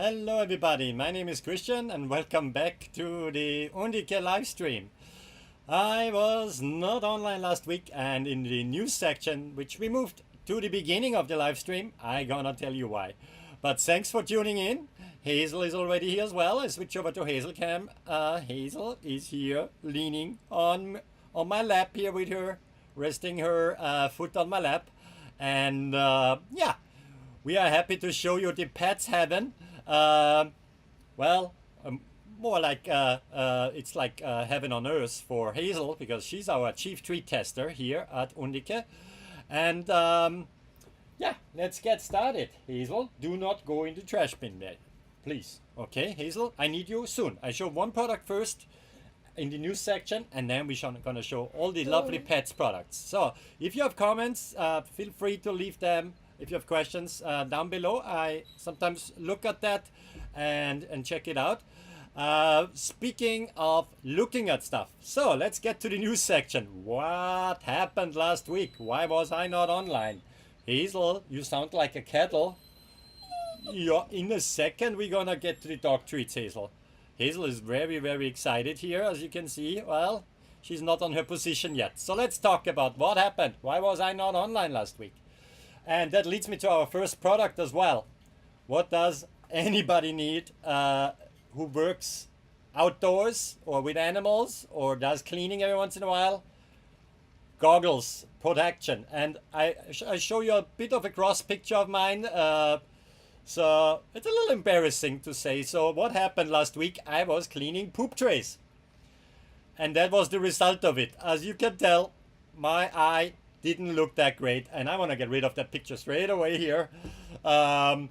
Hello everybody, my name is Christian and welcome back to the Undique live stream. I was not online last week, and in the news section, which we moved to the beginning of the live stream, I gonna tell you why. But thanks for tuning in. Hazel is already here as well. I switch over to Hazel cam. Hazel is here leaning on my lap here with her, resting her foot on my lap. And yeah, we are happy to show you the pets heaven. Well, more like it's like heaven on earth for Hazel, because she's our chief treat tester here at Undique. And yeah, let's get started. Hazel, do not go in the trash bin there, please. Okay, Hazel, I need you soon. I show one product first in the news section, and then we're gonna show all the lovely pets products. So if you have comments, feel free to leave them. If you have questions, down below. I sometimes look at that and check it out. Speaking of looking at stuff, so let's get to the news section. What happened last week? Why was I not online? Hazel, you sound like a kettle. In a second we're gonna get to the dog treats, Hazel. Hazel is very, very excited here, as you can see. Well, she's not on her position yet. So let's talk about what happened. Why was I not online last week? And that leads me to our first product as well. What does anybody need who works outdoors or with animals or does cleaning every once in a while? Goggles, protection. And I show you a bit of a cross picture of mine. So it's a little embarrassing to say. So what happened last week? I was cleaning poop trays. And that was the result of it. As you can tell, my eye didn't look that great, and I want to get rid of that picture straight away here. But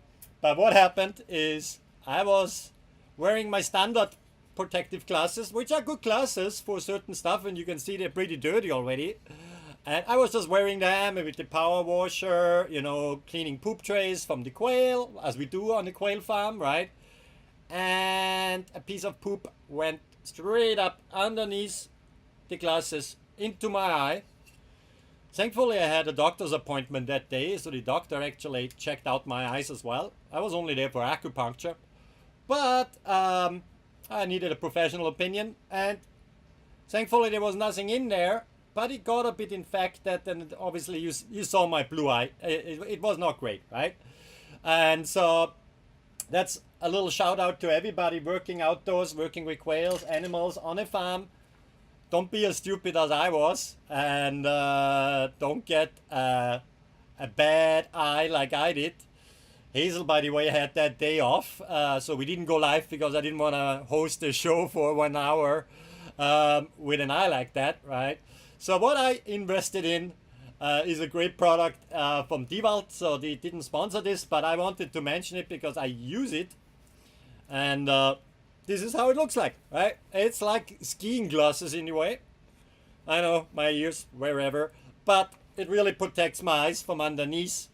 what happened is I was wearing my standard protective glasses, which are good glasses for certain stuff, and you can see they're pretty dirty already. And I was just wearing them with the power washer, you know, cleaning poop trays from the quail, as we do on the quail farm, right? And a piece of poop went straight up underneath the glasses into my eye. Thankfully, I had a doctor's appointment that day, so the doctor actually checked out my eyes as well. I was only there for acupuncture, but I needed a professional opinion, and thankfully there was nothing in there, but it got a bit infected, and obviously you saw my blue eye. It was not great, right? And so that's a little shout out to everybody working outdoors, working with quails, animals on a farm. Don't be as stupid as I was, and don't get a bad eye like I did. Hazel, by the way, had that day off, so we didn't go live because I didn't want to host a show for 1 hour with an eye like that, right? So what I invested in is a great product from Dewalt. So they didn't sponsor this, but I wanted to mention it because I use it, and this is how it looks like, right? It's like skiing glasses in a way. I know, my ears, wherever. But it really protects my eyes from underneath.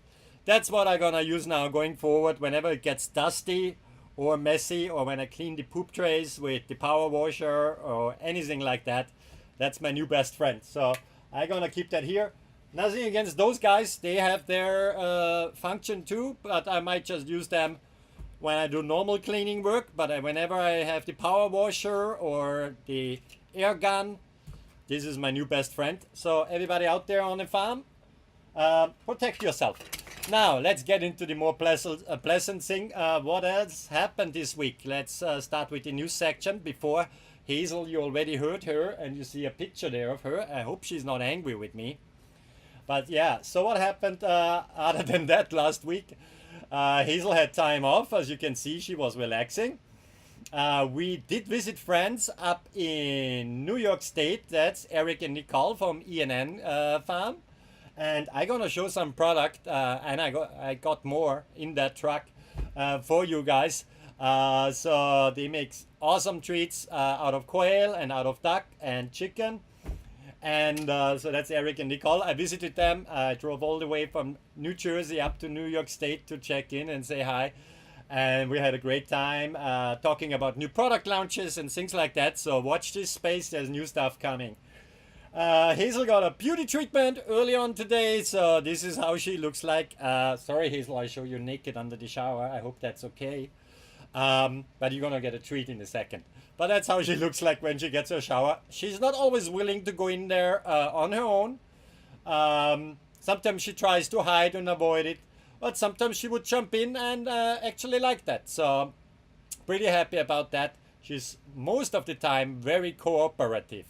That's what I'm gonna use now going forward whenever it gets dusty or messy, or when I clean the poop trays with the power washer or anything like that. That's my new best friend. So I'm gonna keep that here. Nothing against those guys. They have their function too, but I might just use them when I do normal cleaning work. But whenever I have the power washer or the air gun, this is my new best friend. So everybody out there on the farm, protect yourself. Now let's get into the more pleasant thing. What else happened this week? Let's start with the news section. Before Hazel, you already heard her, and you see a picture there of her. I hope she's not angry with me. But yeah, so what happened other than that last week? Hazel had time off. As you can see, she was relaxing. We did visit friends up in New York State. That's Eric and Nicole from ENN farm. And I'm gonna show some product, and I got more in that truck for you guys. So they make awesome treats out of quail and out of duck and chicken. And so that's Eric and Nicole. I visited them. I drove all the way from New Jersey up to New York State to check in and say hi. And we had a great time talking about new product launches and things like that. So watch this space. There's new stuff coming. Hazel got a beauty treatment early on today. So this is how she looks like. Sorry, Hazel, I show you naked under the shower. I hope that's okay. But you're gonna get a treat in a second. But that's how she looks like when she gets her shower. She's not always willing to go in there on her own. Sometimes she tries to hide and avoid it, but sometimes she would jump in and actually like that. So pretty happy about that. She's most of the time very cooperative.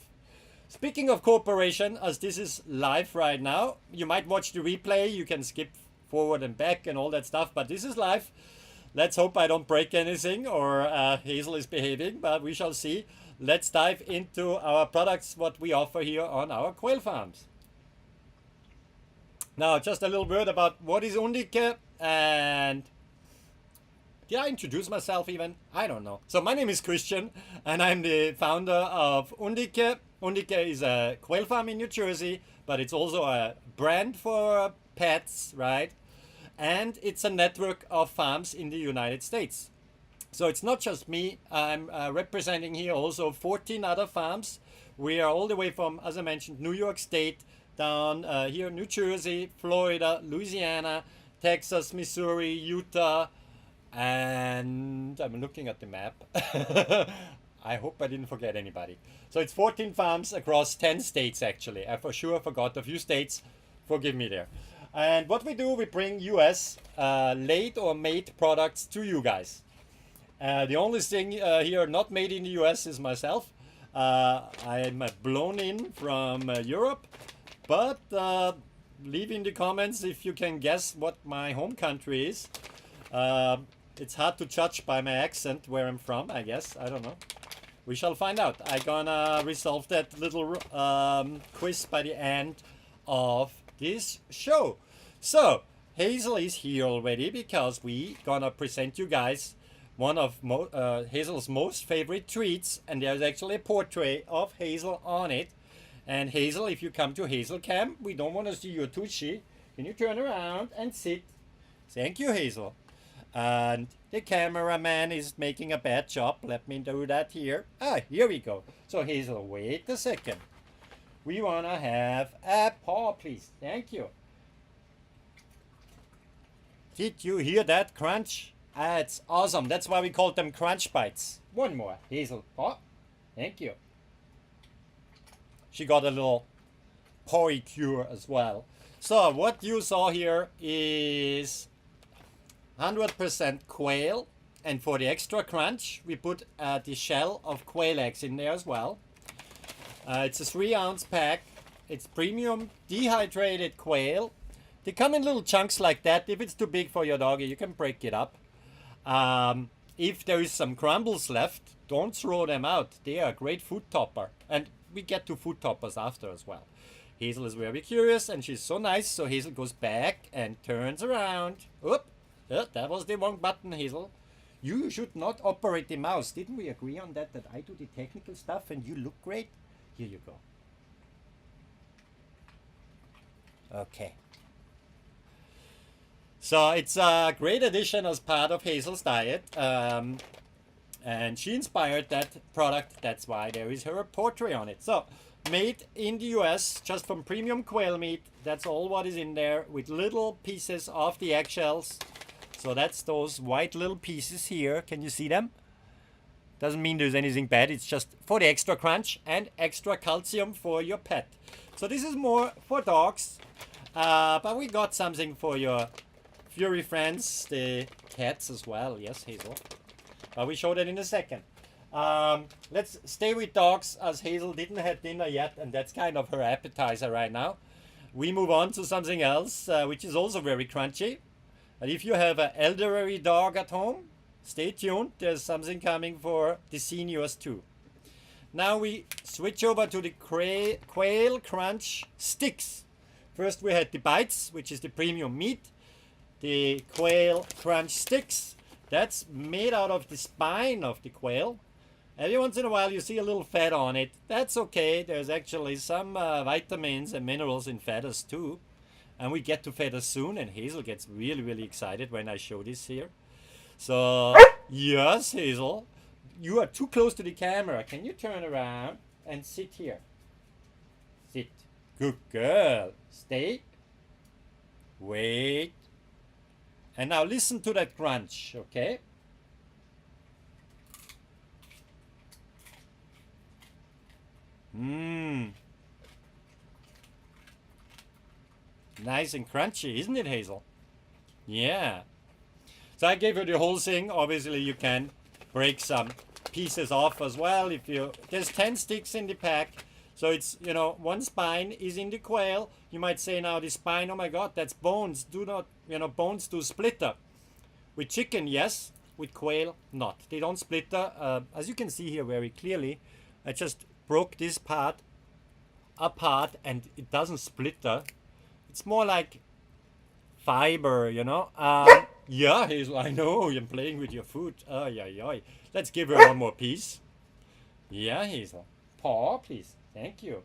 Speaking of cooperation, as this is live right now, you might watch the replay. You can skip forward and back and all that stuff, but this is live. Let's hope I don't break anything or Hazel is behaving, but we shall see. Let's dive into our products, what we offer here on our quail farms. Now, just a little word about what is Undique, and did I introduce myself even? I don't know. So my name is Christian, and I'm the founder of Undique. Undique is a quail farm in New Jersey, but it's also a brand for pets, right? And it's a network of farms in the United States. So it's not just me. I'm representing here also 14 other farms. We are all the way from, as I mentioned, New York State, down here, New Jersey, Florida, Louisiana, Texas, Missouri, Utah, and I'm looking at the map. I hope I didn't forget anybody. So it's 14 farms across 10 states actually. I for sure forgot a few states. Forgive me there. And what we do, we bring US laid or made products to you guys. The only thing here not made in the US is myself. I'm blown in from Europe, but leave in the comments if you can guess what my home country is. It's hard to judge by my accent where I'm from, I guess. I don't know. We shall find out. I'm gonna resolve that little quiz by the end of this show. So Hazel is here already because we gonna present you guys one of Hazel's most favorite treats, and there's actually a portrait of Hazel on it. And Hazel, if you come to Hazel Cam, we don't want to see your tushy. Can you turn around and sit? Thank you, Hazel. And the cameraman is making a bad job. Let me do that here. Ah, here we go. So Hazel, wait a second. We want to have a paw, please. Thank you. Did you hear that crunch? Ah, it's awesome. That's why we call them crunch bites. One more, Hazel. Paw. Thank you. She got a little paw cure as well. So what you saw here is 100% quail, and for the extra crunch we put the shell of quail eggs in there as well. It's a 3-ounce pack. It's premium dehydrated quail. They come in little chunks like that. If it's too big for your doggy, you can break it up. If there is some crumbles left, don't throw them out. They are a great food topper, and we get to food toppers after as well. Hazel is very curious, and she's so nice, so Hazel goes back and turns around. Oop! That was the wrong button, Hazel. You should not operate the mouse. Didn't we agree on that? That I do the technical stuff and you look great? Here you go. Okay. So it's a great addition as part of Hazel's diet. And she inspired that product. That's why there is her portrait on it. So, made in the US, just from premium quail meat. That's all what is in there, with little pieces of the eggshells. So that's those white little pieces here. Can you see them? Doesn't mean there's anything bad. It's just for the extra crunch and extra calcium for your pet. So this is more for dogs. But we got something for your furry friends, the cats as well. Yes, Hazel. We show that in a second. Let's stay with dogs, as Hazel didn't have dinner yet, and that's kind of her appetizer right now. We move on to something else, which is also very crunchy. And if you have an elderly dog at home, stay tuned. There's something coming for the seniors too. Now we switch over to the Quail Crunch Sticks. First we had the bites, which is the premium meat. The Quail Crunch Sticks. That's made out of the spine of the quail. Every once in a while you see a little fat on it. That's okay. There's actually some vitamins and minerals in feathers too. And we get to feathers soon, and Hazel gets really, really excited when I show this here. So, yes, Hazel, you are too close to the camera. Can you turn around and sit here? Sit. Good girl. Stay. Wait. And now listen to that crunch, okay? nice and crunchy, isn't it, Hazel? Yeah. So I gave her the whole thing. Obviously, you can break some pieces off as well. If you there's 10 sticks in the pack, so it's one spine is in the quail. You might say now the spine, oh my God, that's bones. Do not bones do splitter. With chicken, yes. With quail, not. They don't splitter. As you can see here very clearly, I just broke this part apart and it doesn't splitter. It's more like fiber, yeah, Hazel, I know, you're playing with your food. Ay, ay, ay. Let's give her one more piece. Yeah, Hazel. Paw, please. Thank you.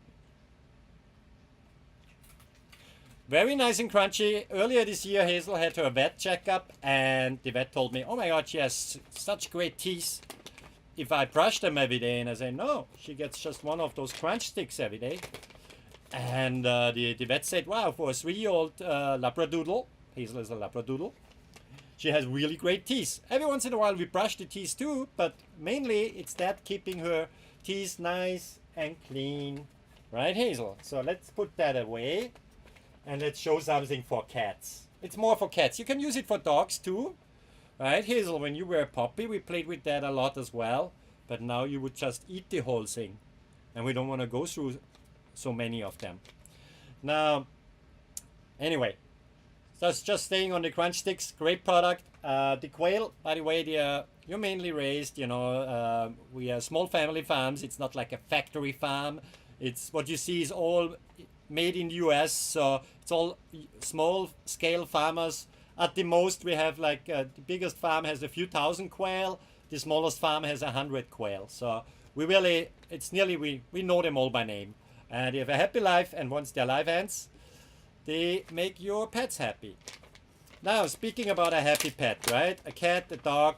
Very nice and crunchy. Earlier this year, Hazel had her vet checkup, and the vet told me, oh my God, she has such great teeth if I brush them every day. And I said, no, she gets just one of those crunch sticks every day. And the vet said, wow, for a 3-year-old Labradoodle, Hazel is a Labradoodle, she has really great teeth. Every once in a while we brush the teeth too, but mainly it's that keeping her teeth nice and clean. Right, Hazel? So let's put that away and let's show something for cats. It's more for cats. You can use it for dogs too. Right, Hazel? When you were a puppy, we played with that a lot as well. But now you would just eat the whole thing. And we don't want to go through so many of them. Now, anyway, that's just staying on the crunch sticks. Great product. The quail, by the way, you're mainly raised, we are small family farms. It's not like a factory farm. It's what you see is all made in the US. So it's all small scale farmers. At the most, we have like the biggest farm has a few thousand quail. The smallest farm has 100 quail. So we know them all by name. And they have a happy life, and once their life ends, they make your pets happy. Now, speaking about a happy pet, right? A cat, a dog,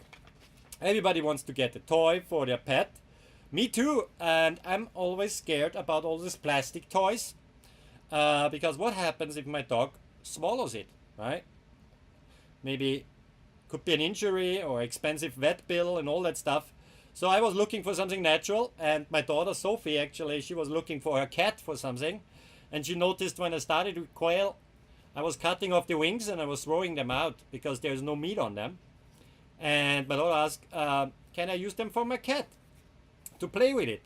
everybody wants to get a toy for their pet. Me too, and I'm always scared about all these plastic toys. Because what happens if my dog swallows it, right? Maybe could be an injury or expensive vet bill and all that stuff. So I was looking for something natural, and my daughter Sophie, actually, she was looking for her cat for something. And she noticed when I started with quail, I was cutting off the wings and I was throwing them out because there's no meat on them. And my daughter asked, can I use them for my cat to play with it?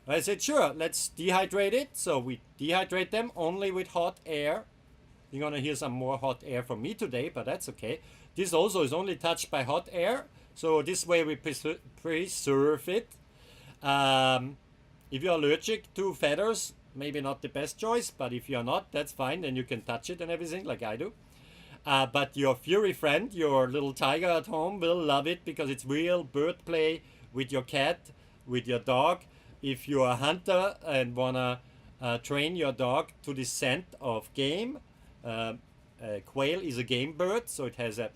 I said, sure, let's dehydrate it. So we dehydrate them only with hot air. You're going to hear some more hot air from me today, but that's okay. This also is only touched by hot air. So this way we preserve it. If you're allergic to feathers, maybe not the best choice, but if you're not, that's fine. Then you can touch it and everything like I do. But your furry friend, your little tiger at home, will love it because it's real bird play with your cat, with your dog. If you're a hunter and want to train your dog to the scent of game, quail is a game bird, so it has a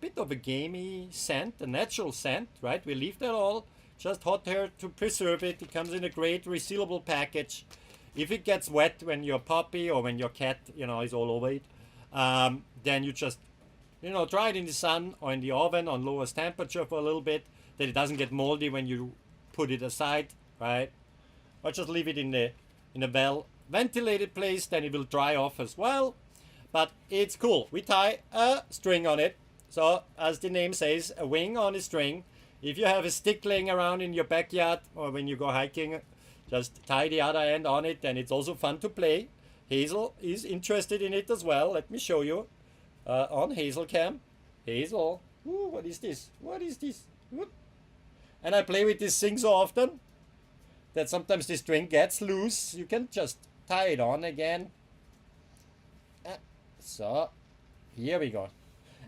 bit of a gamey scent, a natural scent, right? We leave that all, just hot air to preserve it. It comes in a great resealable package. If it gets wet when your puppy or when your cat, is all over it, then you just, dry it in the sun or in the oven on lowest temperature for a little bit, that it doesn't get moldy when you put it aside, right? Or just leave it in a well-ventilated place, then it will dry off as well. But it's cool. We tie a string on it. So, as the name says, a wing on a string. If you have a stick laying around in your backyard or when you go hiking, just tie the other end on it, and it's also fun to play. Hazel is interested in it as well. Let me show you on Hazel Cam. Hazel, ooh, what is this? What is this? Whoop. And I play with this thing so often that sometimes the string gets loose. You can just tie it on again. So, here we go.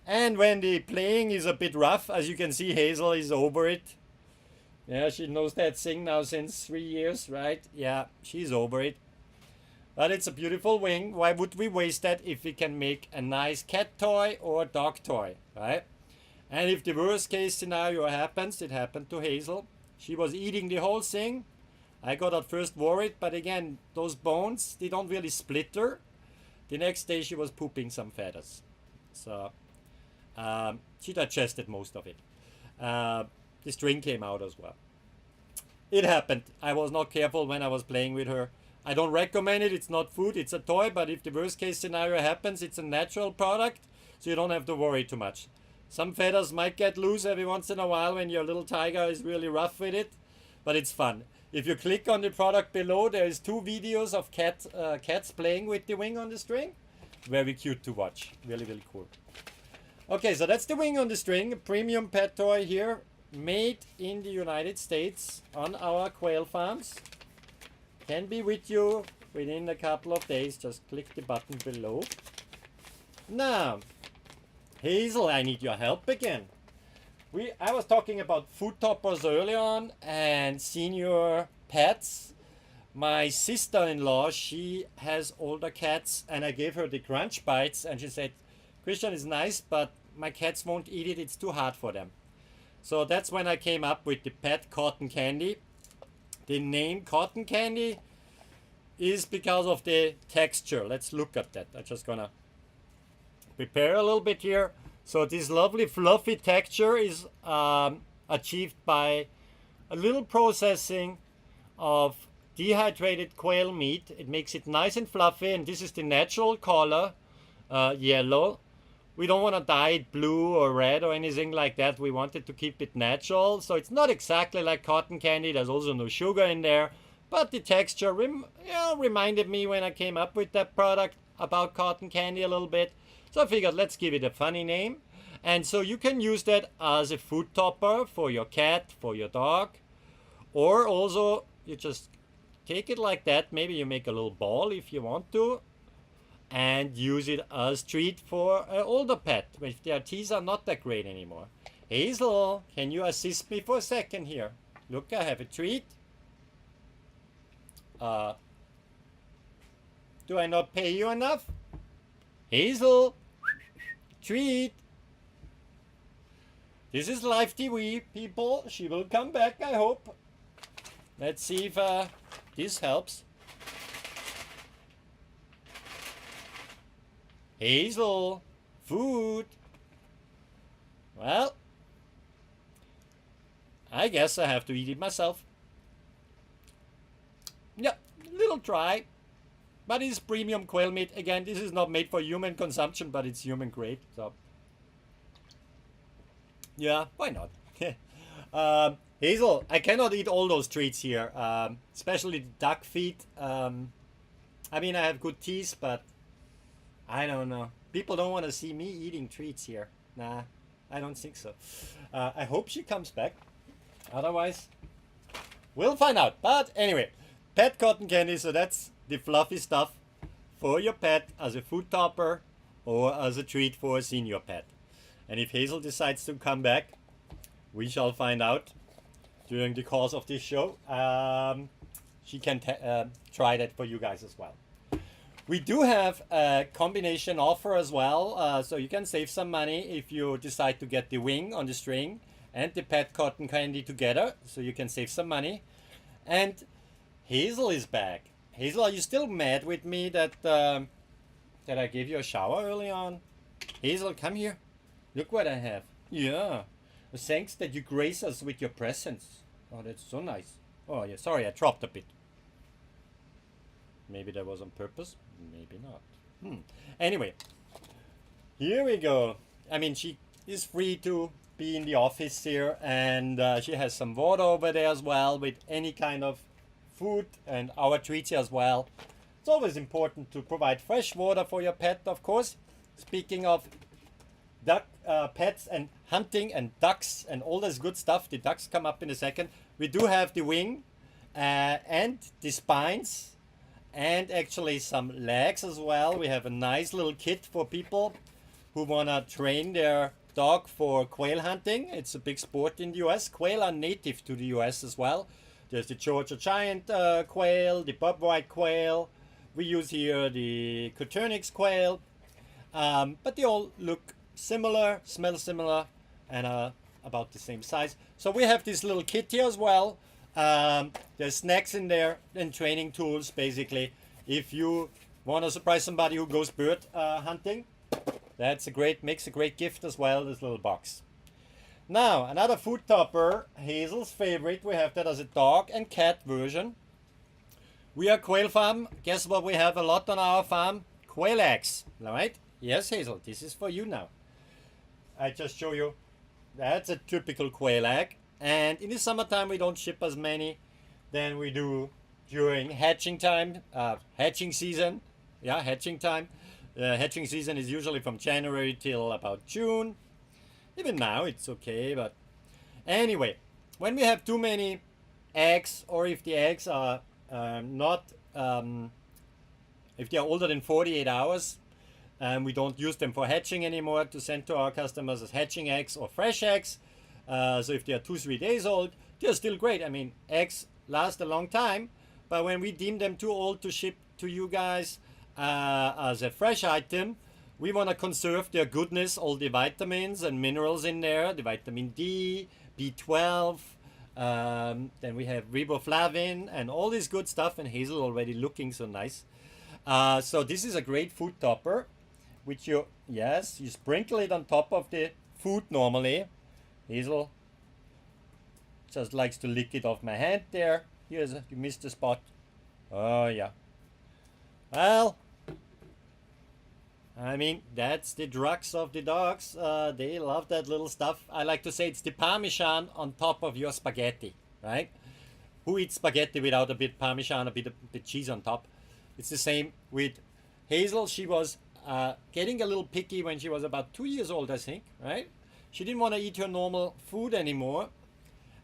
And when the playing is a bit rough, as you can see, Hazel is over it. Yeah, she knows that thing now since 3 years, right? Yeah, she's over it. But it's a beautiful wing. Why would we waste that if we can make a nice cat toy or dog toy, right? And if the worst case scenario happens, it happened to Hazel. She was eating the whole thing. I got at first worried, but again, those bones, they don't really splitter. The next day she was pooping some feathers. So she digested most of it. The string came out as well. It happened. I was not careful when I was playing with her. I don't recommend it. It's not food, it's a toy, but if the worst case scenario happens, it's a natural product, so you don't have to worry too much. Some feathers might get loose every once in a while when your little tiger is really rough with it, but it's fun. If you click on the product below, there is 2 videos of cats playing with the wing on the string. Very cute to watch. Really, really cool. Okay, so that's the wing on the string, a premium pet toy here, made in the United States on our quail farms. Can be with you within a couple of days. Just click the button below. Now, Hazel, I need your help again. I was talking about food toppers early on and senior pets. My sister-in-law, she has older cats, and I gave her the crunch bites, and she said, Christian is nice, but my cats won't eat it, it's too hard for them. So that's when I came up with the pet cotton candy. The name cotton candy is because of the texture. Let's look at that. I'm just gonna prepare a little bit here. So this lovely fluffy texture is achieved by a little processing of dehydrated quail meat. It makes it nice and fluffy, and this is the natural color, yellow. We don't want to dye it blue or red or anything like that. We wanted to keep it natural. So it's not exactly like cotton candy. There's also no sugar in there. But the texture reminded me when I came up with that product about cotton candy a little bit. So I figured let's give it a funny name. And so you can use that as a food topper for your cat, for your dog. Or also you just take it like that. Maybe you make a little ball if you want to. And use it as treat for an older pet if their teeth are not that great anymore. Hazel, can you assist me for a second here? Look, I have a treat. Do I not pay you enough? Hazel, treat. This is live TV, people. She will come back, I hope. Let's see if this helps. Hazel, food. Well, I guess I have to eat it myself. Yeah, little dry, but it's premium quail meat. Again, this is not made for human consumption, but it's human grade. So, yeah, why not? Hazel, I cannot eat all those treats here, especially the duck feet. I mean, I have good teeth, but I don't know. People don't want to see me eating treats here. Nah, I don't think so. I hope she comes back. Otherwise, we'll find out. But anyway, pet cotton candy. So that's the fluffy stuff for your pet as a food topper or as a treat for a senior pet. And if Hazel decides to come back, we shall find out during the course of this show. She can try that for you guys as well. We do have a combination offer as well, so you can save some money if you decide to get the wing on the string and the pet cotton candy together, so you can save some money. And Hazel is back. Hazel, are you still mad with me that I gave you a shower early on? Hazel, come here. Look what I have. Yeah. Thanks that you grace us with your presence. Oh, that's so nice. Oh, yeah, sorry, I dropped a bit. Maybe that was on purpose. Maybe not. Anyway, here we go. I mean, she is free to be in the office here, and she has some water over there as well with any kind of food and our treats as well. It's always important to provide fresh water for your pet, of course. Speaking of duck pets and hunting and ducks and all this good stuff, the ducks come up in a second. We do have the wing and the spines and actually some legs as well. We have a nice little kit for people who want to train their dog for quail hunting. It's a big sport in the US. Quail are native to the US as well. There's the Georgia giant quail, the bobwhite quail. We use here the Coturnix quail. But they all look similar, smell similar, and about the same size. So we have this little kit here as well. There's snacks in there and training tools, basically. If you want to surprise somebody who goes bird hunting, makes a great gift as well, this little box. Now, another food topper, Hazel's favorite. We have that as a dog and cat version. We are Quail Farm. Guess what we have a lot on our farm? Quail eggs, right? Yes, Hazel, this is for you now. I just show you. That's a typical quail egg. And in the summertime, we don't ship as many than we do during hatching time, hatching season. Yeah, hatching time. Hatching season is usually from January till about June. Even now, it's okay, but anyway, when we have too many eggs, or if the eggs are not, if they are older than 48 hours, and we don't use them for hatching anymore to send to our customers as hatching eggs or fresh eggs. So if they are 2-3 days old, they're still great. I mean, eggs last a long time, but when we deem them too old to ship to you guys as a fresh item, we want to conserve their goodness, all the vitamins and minerals in there, the vitamin D, B12, then we have riboflavin and all this good stuff, and Hazel already looking so nice. So this is a great food topper, which you sprinkle it on top of the food normally. Hazel just likes to lick it off my hand there. You missed the spot. Oh yeah. Well, I mean, that's the drugs of the dogs. They love that little stuff. I like to say it's the Parmesan on top of your spaghetti, right? Who eats spaghetti without a bit Parmesan, a bit cheese on top? It's the same with Hazel. She was getting a little picky when she was about 2 years old, I think, right? She didn't want to eat her normal food anymore.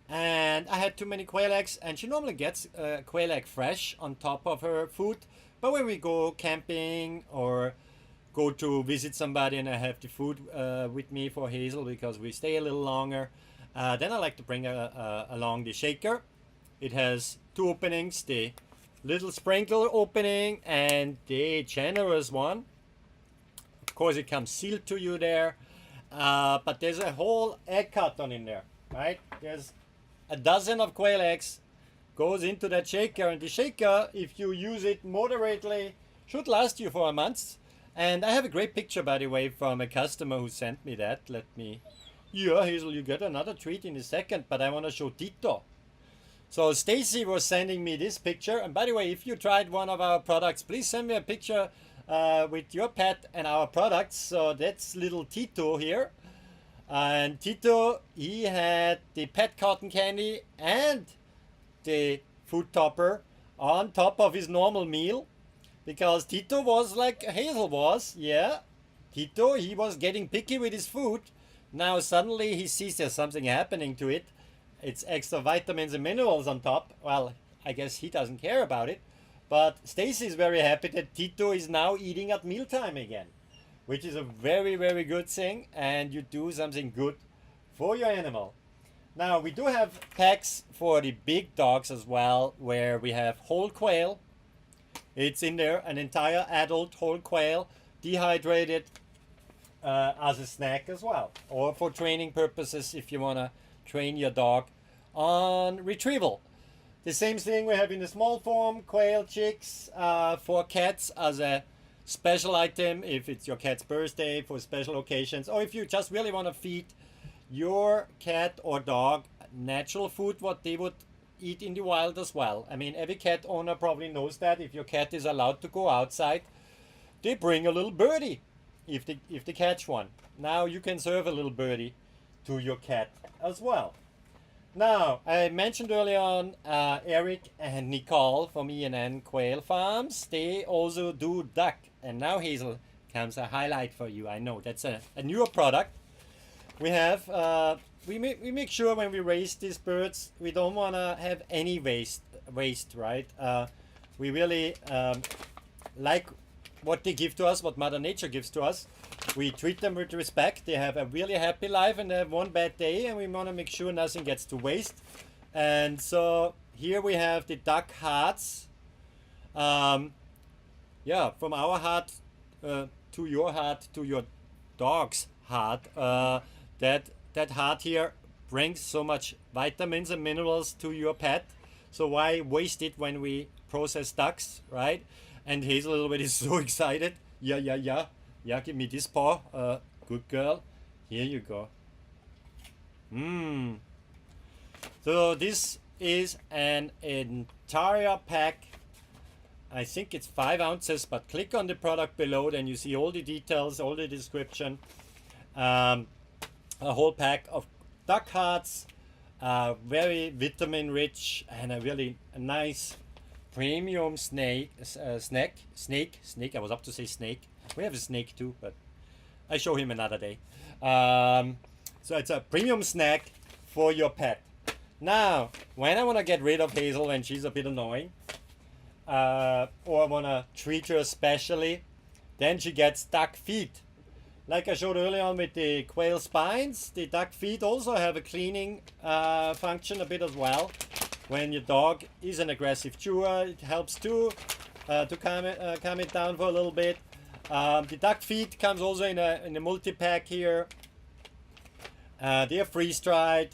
And I had too many quail eggs, and she normally gets quail egg fresh on top of her food. But when we go camping or go to visit somebody and I have the food with me for Hazel because we stay a little longer, then I like to bring along the shaker. It has 2 openings, the little sprinkler opening and the generous one. Of course, it comes sealed to you there, but there's a whole egg carton in there, right? There's a dozen of quail eggs goes into that shaker, and the shaker, if you use it moderately, should last you for a month. And I have a great picture, by the way, from a customer who sent me that. Yeah, Hazel, you get another treat in a second, but I want to show Tito. So Stacy was sending me this picture, and by the way, if you tried one of our products, please send me a picture with your pet and our products. So that's little Tito here. And Tito, he had the pet cotton candy and the food topper on top of his normal meal. Because Tito was like Hazel was, yeah. Tito, he was getting picky with his food. Now suddenly he sees there's something happening to it. It's extra vitamins and minerals on top. Well, I guess he doesn't care about it. But Stacy is very happy that Tito is now eating at mealtime again, which is a very, very good thing. And you do something good for your animal. Now we do have packs for the big dogs as well, where we have whole quail. It's in there, an entire adult whole quail, dehydrated as a snack as well, or for training purposes if you want to train your dog on retrieval. The same thing we have in the small form, quail chicks for cats as a special item if it's your cat's birthday, for special occasions, or if you just really want to feed your cat or dog natural food, what they would eat in the wild as well. I mean, every cat owner probably knows that if your cat is allowed to go outside, they bring a little birdie if they catch one. Now you can serve a little birdie to your cat as well. Now, I mentioned earlier on Eric and Nicole from E&N Quail Farms. They also do duck. And now, Hazel, comes a highlight for you. I know that's a newer product. We have we make sure when we raise these birds, we don't want to have any waste, right? We really like what they give to us, what Mother Nature gives to us. We treat them with respect. They have a really happy life and they have one bad day, and we want to make sure nothing gets to waste. And so here we have the duck hearts. Yeah, from our heart to your heart to your dog's heart. That heart here brings so much vitamins and minerals to your pet. So why waste it when we process ducks, right? And Hazel already is so excited. Yeah, give me this paw. Good girl. Here you go. So this is an entire pack I think it's 5 ounces, but click on the product below, then you see all the details, all the description. A whole pack of duck hearts, very vitamin rich, and a really nice premium snake. I was up to say snake. We have a snake too, but I show him another day. So it's a premium snack for your pet. Now, when I want to get rid of Hazel when she's a bit annoying, or I want to treat her specially, then she gets duck feet. Like I showed earlier on with the quail spines, the duck feet also have a cleaning function a bit as well. When your dog is an aggressive chewer, it helps too to calm it down for a little bit. The duck feet comes also in a multi-pack here. They are freeze-dried.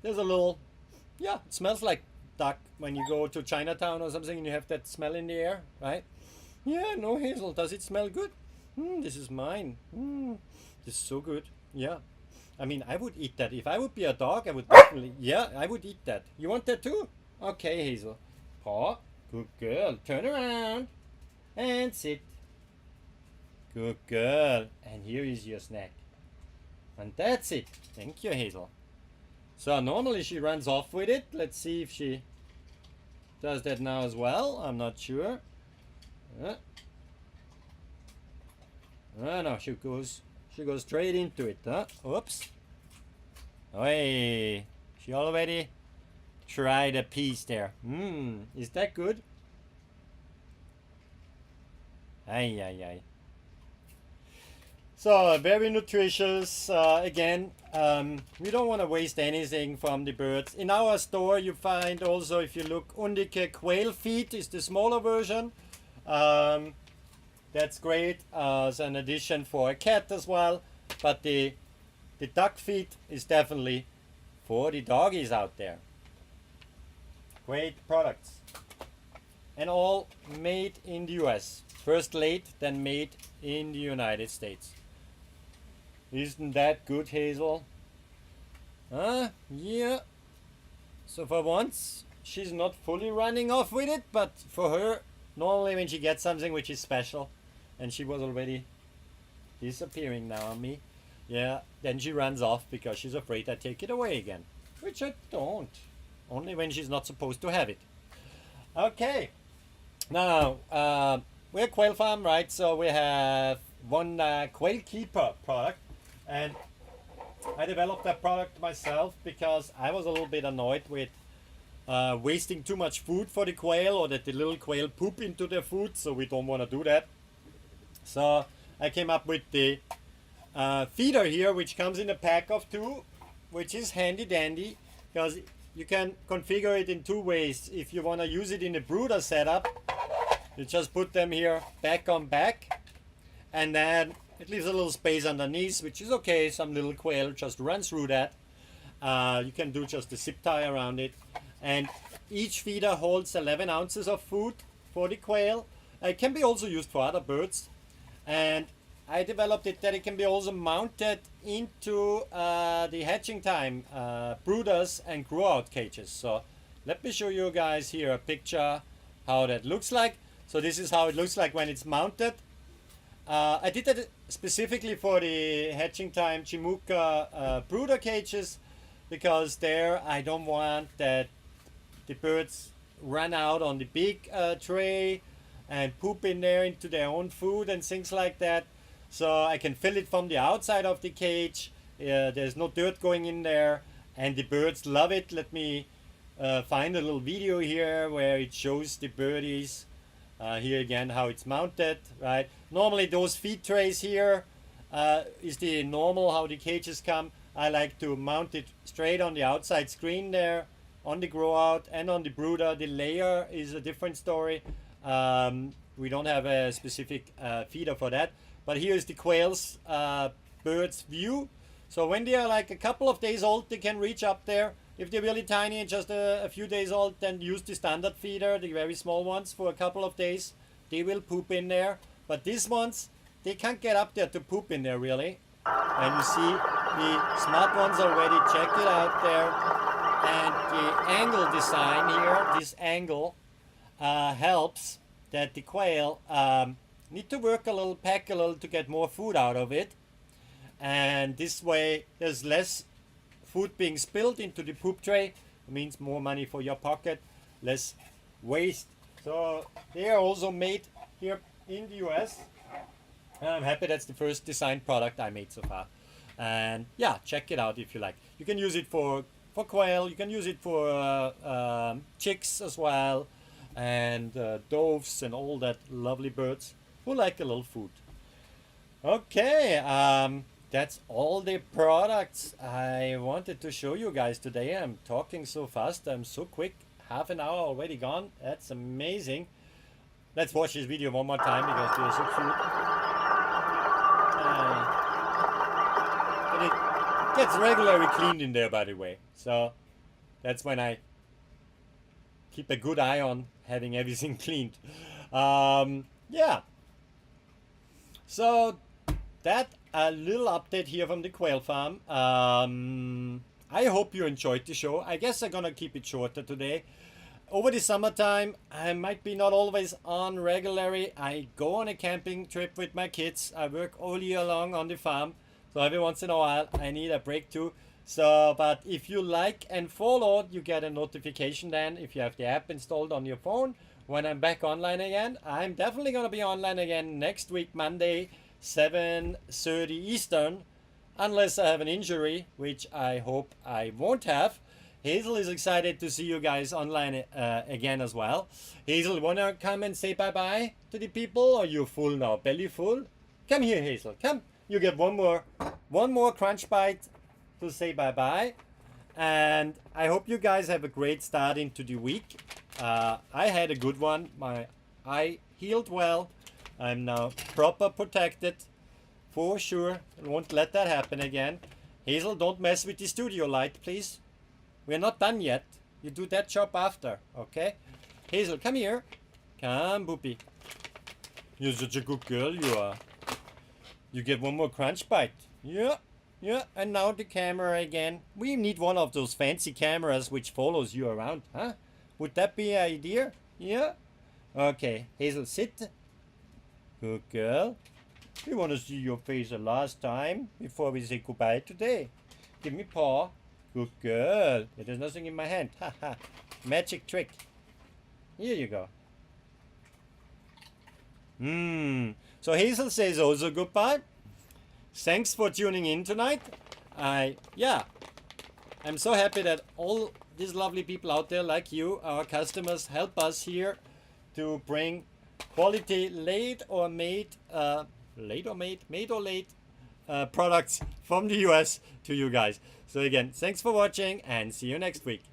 There's a little, yeah, it smells like duck when you go to Chinatown or something and you have that smell in the air, right? Yeah, no, Hazel, does it smell good? This is mine. This is so good. Yeah. I mean, I would eat that. If I would be a dog, I would definitely, yeah, I would eat that. You want that too? Okay, Hazel. Paw, good girl. Turn around and sit. Good girl. And here is your snack. And that's it. Thank you, Hazel. So normally she runs off with it. Let's see if she does that now as well. I'm not sure. Oh no, she goes straight into it, huh? Oops. Hey, she already tried a piece there. Is that good? Ay, ay, ay. So, very nutritious. Again, we don't want to waste anything from the birds. In our store, you find also, if you look, Undique quail feet is the smaller version. That's great as an addition for a cat as well. But the duck feet is definitely for the doggies out there. Great products. And all made in the US. First laid, then made in the United States. Isn't that good, Hazel? Yeah. So for once, she's not fully running off with it, but for her, normally when she gets something which is special, and she was already disappearing now on me, yeah, then she runs off because she's afraid I take it away again. Which I don't. Only when she's not supposed to have it. Okay. Now, we're a quail farm, right? So we have one quail keeper product. And I developed that product myself because I was a little bit annoyed with wasting too much food for the quail, or that the little quail poop into their food, so we don't want to do that. So I came up with the feeder here, which comes in a pack of 2, which is handy dandy because you can configure it in 2 ways. If you want to use it in a brooder setup, you just put them here back on back, and then it leaves a little space underneath, which is okay. Some little quail just runs through that. You can do just a zip tie around it. And each feeder holds 11 ounces of food for the quail. It can be also used for other birds. And I developed it that it can be also mounted into the hatching time brooders and grow out cages. So let me show you guys here a picture how that looks like. So this is how it looks like when it's mounted. I did that specifically for the hatching time Chimuka brooder cages, because there I don't want that the birds run out on the big tray and poop in there into their own food and things like that. So I can fill it from the outside of the cage. There's no dirt going in there, and the birds love it. Let me find a little video here where it shows the birdies. Here again how it's mounted, right? Normally those feed trays here is the normal how the cages come. I like to mount it straight on the outside screen there, on the grow out and on the brooder. The layer is a different story. We don't have a specific feeder for that. But here is the quail's bird's view. So when they are like a couple of days old, they can reach up there. If they're really tiny and just a few days old, then use the standard feeder, the very small ones, for a couple of days. They will poop in there. But these ones, they can't get up there to poop in there really. And you see the smart ones already checked it out there. And the angle design here, this angle, helps that the quail need to work a little, peck a little to get more food out of it. And this way there's less food being spilled into the poop tray. It means more money for your pocket, less waste. So they are also made here in the US. And I'm happy that's the first designed product I made so far. And yeah, check it out if you like. You can use it for quail, you can use it for chicks as well, and doves and all that lovely birds who like a little food. Okay, that's all the products I wanted to show you guys today. I'm talking so fast, I'm so quick. Half an hour already gone. That's amazing. Let's watch this video one more time because they're so cute. And it gets regularly cleaned in there, by the way. So that's when I keep a good eye on having everything cleaned. Yeah. So that a little update here from the quail farm. I hope you enjoyed the show. I guess I'm gonna keep it shorter today. Over the summertime, I might be not always on regularly. I go on a camping trip with my kids. I work all year long on the farm. So every once in a while, I need a break too. So, but if you like and follow, you get a notification then if you have the app installed on your phone. When I'm back online again, I'm definitely gonna be online again next week, Monday, 7:30 Eastern, unless I have an injury, which I hope I won't have. Hazel is excited to see you guys online again as well. Hazel, wanna come and say bye-bye to the people, or you full now, belly full? Come here, Hazel, come. You get one more crunch bite to say bye-bye. And I hope you guys have a great start into the week. I had a good one. My eye healed well. I'm now proper protected for sure. I won't let that happen again. Hazel, don't mess with the studio light, please. We're not done yet. You do that job after, okay? Hazel, come here. Come, Boopy. You're such a good girl, you are. You get one more crunch bite. Yeah, yeah. And now the camera again. We need one of those fancy cameras which follows you around, huh? Would that be an idea? Yeah? Okay, Hazel, sit. Good girl. We want to see your face a last time before we say goodbye today. Give me paw. Good girl. There's nothing in my hand. Haha. Magic trick. Here you go. So Hazel says also goodbye. Thanks for tuning in tonight. I'm so happy that all these lovely people out there like you, our customers, help us here to bring quality made or late products from the US to you guys. So again, thanks for watching and see you next week.